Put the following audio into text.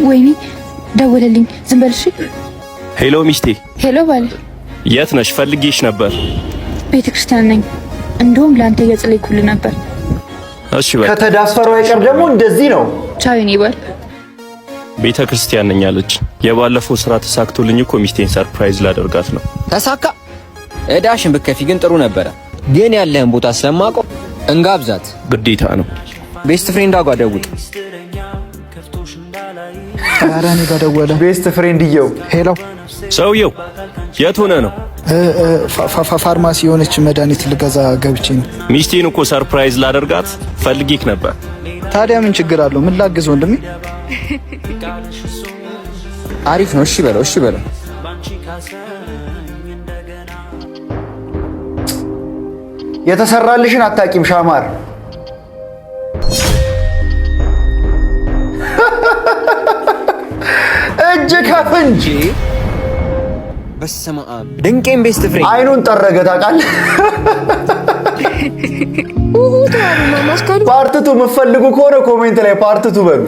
ወይኔ ደወለልኝ። ዝም በል እሺ። ሄሎ ሚስቴ። ሄሎ ባል። የት ነሽ? ፈልጌሽ ነበር። ቤተክርስቲያን ነኝ። እንደውም ላንተ እየጸለይኩልህ ነበር። እሺ በል። ከተዳፈሩ አይቀር ደግሞ እንደዚህ ነው። ቻው የኔ ባል። ቤተክርስቲያን ነኝ አለች። የባለፈው ስራ ተሳክቶልኝ እኮ ሚስቴን ሰርፕራይዝ ላደርጋት ነው። ተሳካ። እዳሽን ብከፊ ግን ጥሩ ነበረ። ግን ያለህን ቦታ ስለማውቀው እንጋብዛት። ግዴታ ነው። ቤስት ፍሬንድ ጋር ደውል። ኧረ እኔ ጋር ደወለ። ቤስት ፍሬንድየው። ሄሎ ሰውየው የት ሆነ ነው? ፋርማሲ የሆነች መድኃኒት ልገዛ ገብቼ ነው። ሚስቴን እኮ ሰርፕራይዝ ላደርጋት ፈልጌክ ነበር። ታዲያ ምን ችግር አለው? ምን ላግዝ ወንድሜ? አሪፍ ነው። እሺ በለው፣ እሺ በለው። የተሰራልሽን አታቂም ሻማር። እጅ ከፍንጅ። በስመ አብ ድንቄም ቤስት ፍሬንድ አይኑን ጠረገ። ታውቃለህ? ፓርትቱ የምትፈልጉ ከሆነ ኮሜንት ላይ ፓርትቱ በሉ።